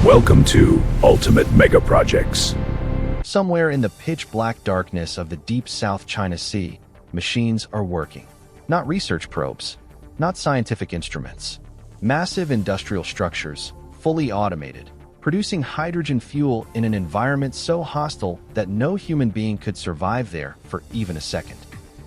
Welcome to Ultimate Mega Projects. Somewhere in the pitch-black darkness of the deep South China Sea, machines are working. Not research probes, not scientific instruments. Massive industrial structures, fully automated, producing hydrogen fuel in an environment so hostile that no human being could survive there for even a second.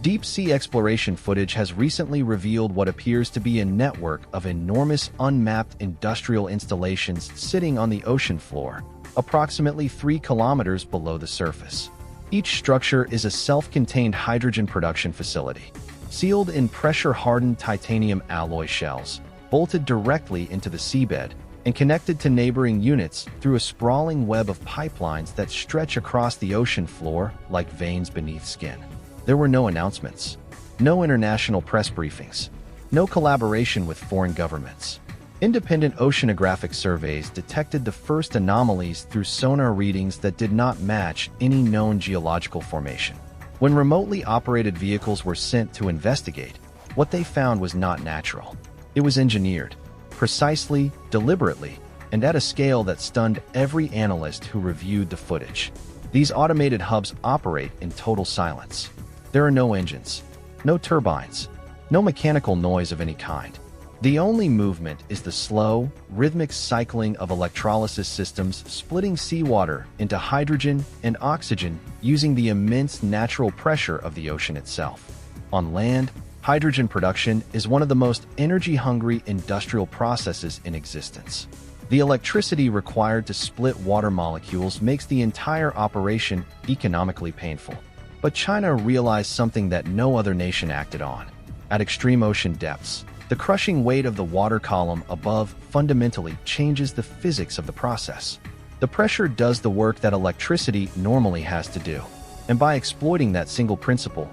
Deep-sea exploration footage has recently revealed what appears to be a network of enormous unmapped industrial installations sitting on the ocean floor, approximately 3 kilometers below the surface. Each structure is a self-contained hydrogen production facility, sealed in pressure-hardened titanium alloy shells, bolted directly into the seabed, and connected to neighboring units through a sprawling web of pipelines that stretch across the ocean floor like veins beneath skin. There were no announcements, no international press briefings, no collaboration with foreign governments. Independent oceanographic surveys detected the first anomalies through sonar readings that did not match any known geological formation. When remotely operated vehicles were sent to investigate, what they found was not natural. It was engineered, precisely, deliberately, and at a scale that stunned every analyst who reviewed the footage. These automated hubs operate in total silence. There are no engines, no turbines, no mechanical noise of any kind. The only movement is the slow, rhythmic cycling of electrolysis systems splitting seawater into hydrogen and oxygen using the immense natural pressure of the ocean itself. On land, hydrogen production is one of the most energy-hungry industrial processes in existence. The electricity required to split water molecules makes the entire operation economically painful. But China realized something that no other nation acted on. At extreme ocean depths, the crushing weight of the water column above fundamentally changes the physics of the process. The pressure does the work that electricity normally has to do. And by exploiting that single principle,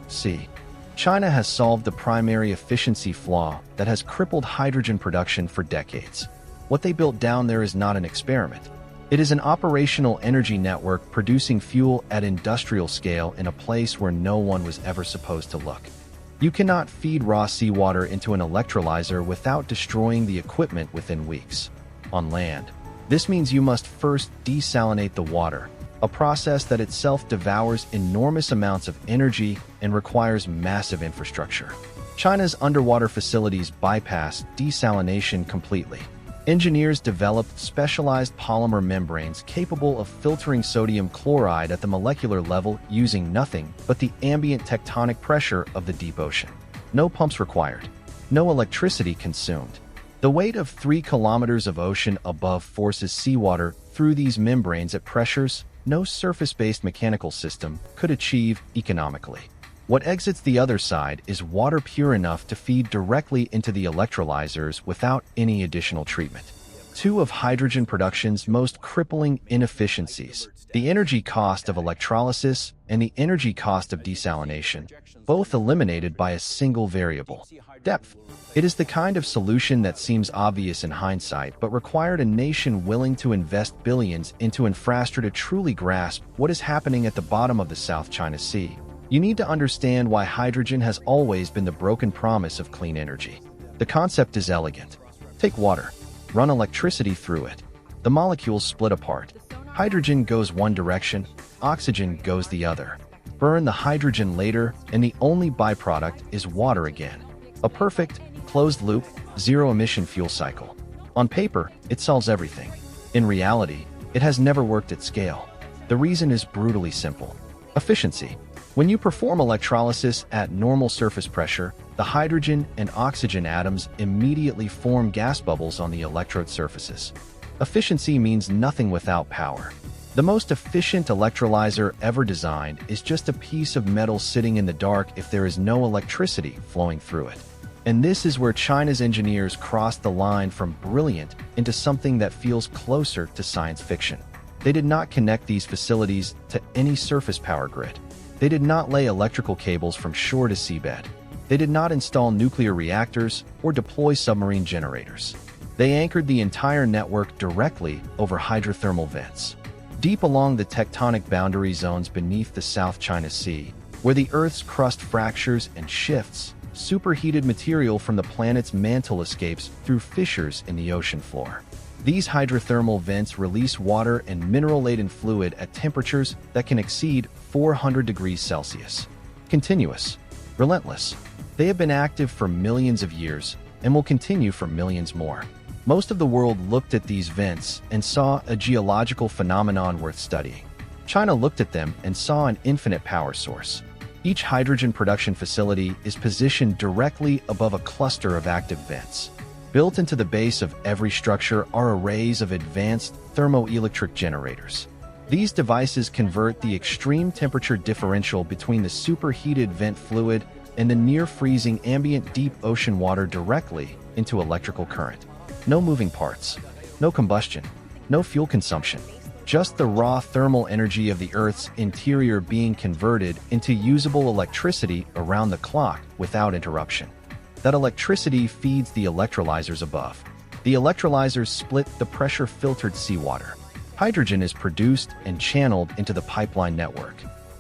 China has solved the primary efficiency flaw that has crippled hydrogen production for decades. What they built down there is not an experiment. It is an operational energy network producing fuel at industrial scale in a place where no one was ever supposed to look. You cannot feed raw seawater into an electrolyzer without destroying the equipment within weeks. On land, this means you must first desalinate the water, a process that itself devours enormous amounts of energy and requires massive infrastructure. China's underwater facilities bypass desalination completely. Engineers developed specialized polymer membranes capable of filtering sodium chloride at the molecular level using nothing but the ambient tectonic pressure of the deep ocean. No pumps required, no electricity consumed. The weight of 3 kilometers of ocean above forces seawater through these membranes at pressures no surface-based mechanical system could achieve economically. What exits the other side is water pure enough to feed directly into the electrolyzers without any additional treatment. Two of hydrogen production's most crippling inefficiencies, the energy cost of electrolysis and the energy cost of desalination, both eliminated by a single variable: depth. It is the kind of solution that seems obvious in hindsight but required a nation willing to invest billions into infrastructure to truly grasp what is happening at the bottom of the South China Sea. You need to understand why hydrogen has always been the broken promise of clean energy. The concept is elegant. Take water, run electricity through it. The molecules split apart. Hydrogen goes one direction, oxygen goes the other. Burn the hydrogen later, and the only byproduct is water again. A perfect, closed-loop, zero-emission fuel cycle. On paper, it solves everything. In reality, it has never worked at scale. The reason is brutally simple: efficiency. When you perform electrolysis at normal surface pressure, the hydrogen and oxygen atoms immediately form gas bubbles on the electrode surfaces. Efficiency means nothing without power. The most efficient electrolyzer ever designed is just a piece of metal sitting in the dark if there is no electricity flowing through it. And this is where China's engineers crossed the line from brilliant into something that feels closer to science fiction. They did not connect these facilities to any surface power grid. They did not lay electrical cables from shore to seabed. They did not install nuclear reactors or deploy submarine generators. They anchored the entire network directly over hydrothermal vents. Deep along the tectonic boundary zones beneath the South China Sea, where the Earth's crust fractures and shifts, superheated material from the planet's mantle escapes through fissures in the ocean floor. These hydrothermal vents release water and mineral-laden fluid at temperatures that can exceed 400 degrees Celsius. Continuous, relentless. They have been active for millions of years and will continue for millions more. Most of the world looked at these vents and saw a geological phenomenon worth studying. China looked at them and saw an infinite power source. Each hydrogen production facility is positioned directly above a cluster of active vents. Built into the base of every structure are arrays of advanced thermoelectric generators. These devices convert the extreme temperature differential between the superheated vent fluid and the near-freezing ambient deep ocean water directly into electrical current. No moving parts, no combustion, no fuel consumption. Just the raw thermal energy of the Earth's interior being converted into usable electricity around the clock without interruption. That electricity feeds the electrolyzers above. The electrolyzers split the pressure-filtered seawater. Hydrogen is produced and channeled into the pipeline network,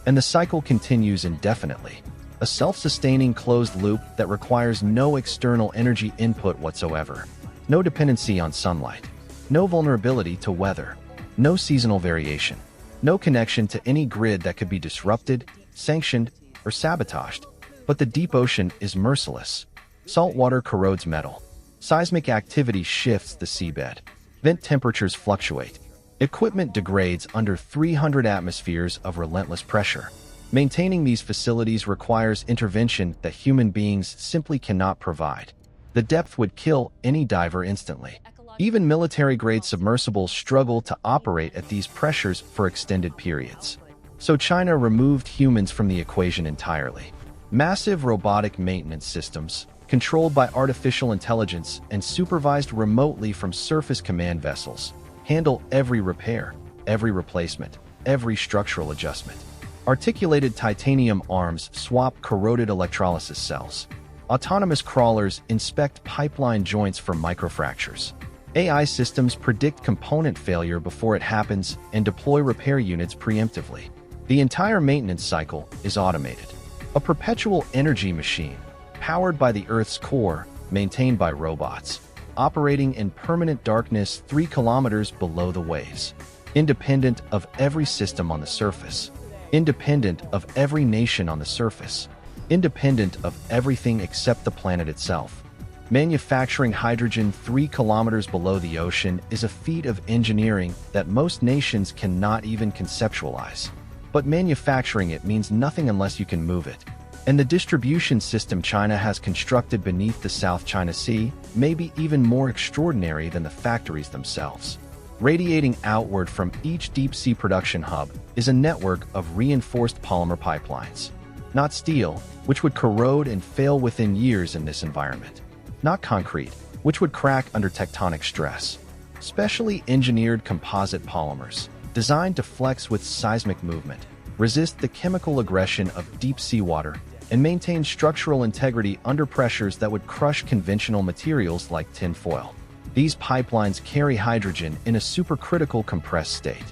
and the cycle continues indefinitely. A self-sustaining closed loop that requires no external energy input whatsoever. No dependency on sunlight. No vulnerability to weather. No seasonal variation. No connection to any grid that could be disrupted, sanctioned, or sabotaged. But the deep ocean is merciless. Salt water corrodes metal. Seismic activity shifts the seabed. Vent temperatures fluctuate. Equipment degrades under 300 atmospheres of relentless pressure. Maintaining these facilities requires intervention that human beings simply cannot provide. The depth would kill any diver instantly. Even military-grade submersibles struggle to operate at these pressures for extended periods. So China removed humans from the equation entirely. Massive robotic maintenance systems, controlled by artificial intelligence and supervised remotely from surface command vessels, handle every repair, every replacement, every structural adjustment. Articulated titanium arms swap corroded electrolysis cells. Autonomous crawlers inspect pipeline joints for microfractures. AI systems predict component failure before it happens and deploy repair units preemptively. The entire maintenance cycle is automated. A perpetual energy machine, powered by the Earth's core, maintained by robots, operating in permanent darkness 3 kilometers below the waves. Independent of every system on the surface. Independent of every nation on the surface. Independent of everything except the planet itself. Manufacturing hydrogen 3 kilometers below the ocean is a feat of engineering that most nations cannot even conceptualize. But manufacturing it means nothing unless you can move it. And the distribution system China has constructed beneath the South China Sea may be even more extraordinary than the factories themselves. Radiating outward from each deep-sea production hub is a network of reinforced polymer pipelines. Not steel, which would corrode and fail within years in this environment. Not concrete, which would crack under tectonic stress. Specially engineered composite polymers, designed to flex with seismic movement, resist the chemical aggression of deep seawater, and maintain structural integrity under pressures that would crush conventional materials like tin foil. These pipelines carry hydrogen in a supercritical compressed state.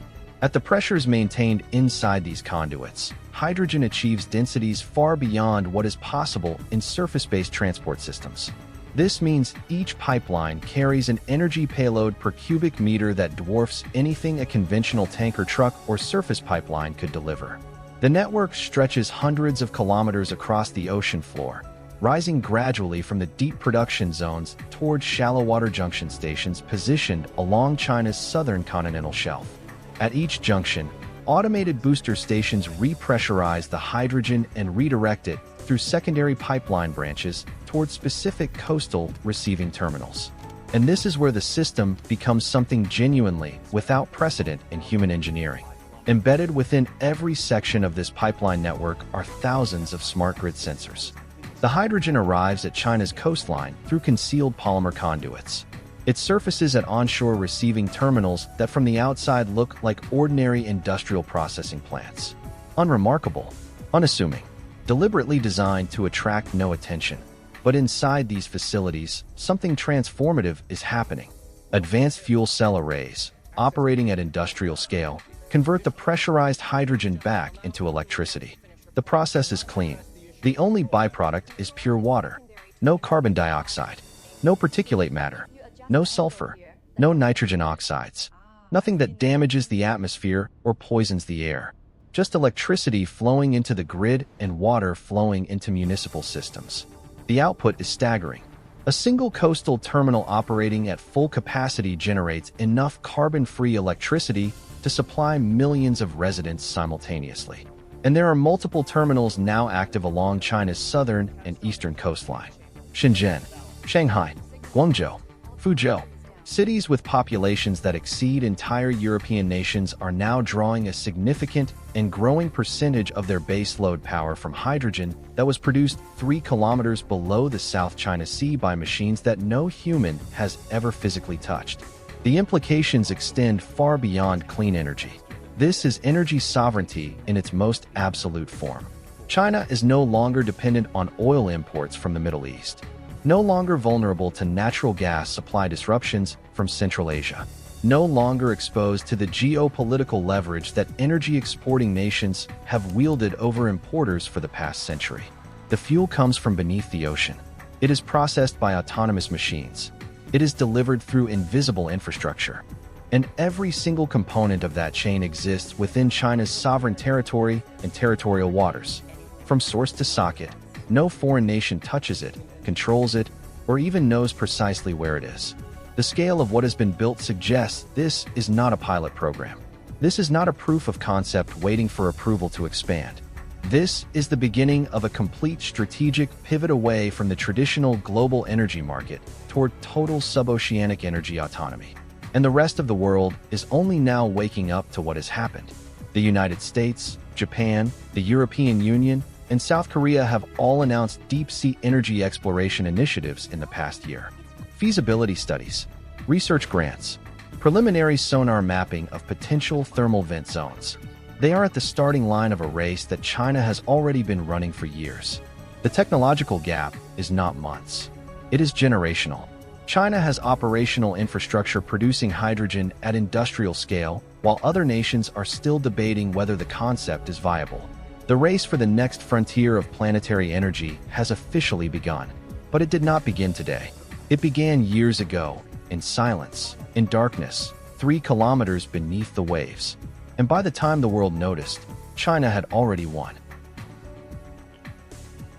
At the pressures maintained inside these conduits, hydrogen achieves densities far beyond what is possible in surface-based transport systems. This means each pipeline carries an energy payload per cubic meter that dwarfs anything a conventional tanker truck or surface pipeline could deliver. The network stretches hundreds of kilometers across the ocean floor, rising gradually from the deep production zones towards shallow water junction stations positioned along China's southern continental shelf. At each junction, automated booster stations repressurize the hydrogen and redirect it through secondary pipeline branches towards specific coastal receiving terminals. And this is where the system becomes something genuinely without precedent in human engineering. Embedded within every section of this pipeline network are thousands of smart grid sensors. The hydrogen arrives at China's coastline through concealed polymer conduits. It surfaces at onshore receiving terminals that from the outside look like ordinary industrial processing plants. Unremarkable, unassuming, deliberately designed to attract no attention. But inside these facilities, something transformative is happening. Advanced fuel cell arrays, operating at industrial scale, convert the pressurized hydrogen back into electricity. The process is clean. The only byproduct is pure water. No carbon dioxide, no particulate matter, no sulfur, No nitrogen oxides. Nothing that damages the atmosphere or poisons the air. Just electricity flowing into the grid and water flowing into municipal systems. The output is staggering. A single coastal terminal operating at full capacity generates enough carbon-free electricity to supply millions of residents simultaneously. And there are multiple terminals now active along China's southern and eastern coastline. Shenzhen, Shanghai, Guangzhou, Fuzhou. Cities with populations that exceed entire European nations are now drawing a significant and growing percentage of their baseload power from hydrogen that was produced 3 kilometers below the South China Sea by machines that no human has ever physically touched. The implications extend far beyond clean energy. This is energy sovereignty in its most absolute form. China is no longer dependent on oil imports from the Middle East. No longer vulnerable to natural gas supply disruptions from Central Asia. No longer exposed to the geopolitical leverage that energy exporting nations have wielded over importers for the past century. The fuel comes from beneath the ocean. It is processed by autonomous machines. It is delivered through invisible infrastructure. And every single component of that chain exists within China's sovereign territory and territorial waters. From source to socket, no foreign nation touches it, controls it, or even knows precisely where it is. The scale of what has been built suggests this is not a pilot program. This is not a proof of concept waiting for approval to expand. This is the beginning of a complete strategic pivot away from the traditional global energy market toward total suboceanic energy autonomy. And the rest of the world is only now waking up to what has happened. The United States, Japan, the European Union, and South Korea have all announced deep-sea energy exploration initiatives in the past year. Feasibility studies, research grants, preliminary sonar mapping of potential thermal vent zones. They are at the starting line of a race that China has already been running for years. The technological gap is not months. It is generational. China has operational infrastructure producing hydrogen at industrial scale, while other nations are still debating whether the concept is viable. The race for the next frontier of planetary energy has officially begun. But it did not begin today. It began years ago, in silence, in darkness, 3 kilometers beneath the waves. And by the time the world noticed, China had already won.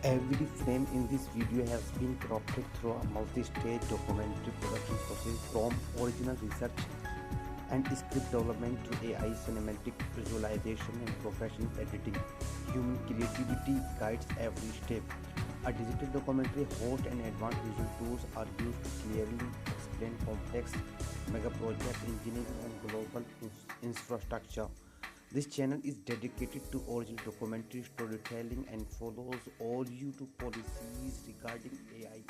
Every frame in this video has been crafted through a multi-stage documentary production process, from original research and script development to AI cinematic visualization and professional editing. Human creativity guides every step. A digital documentary host and advanced visual tools are used to clearly explain complex mega-project engineering and global infrastructure. This channel is dedicated to original documentary storytelling and follows all YouTube policies regarding AI.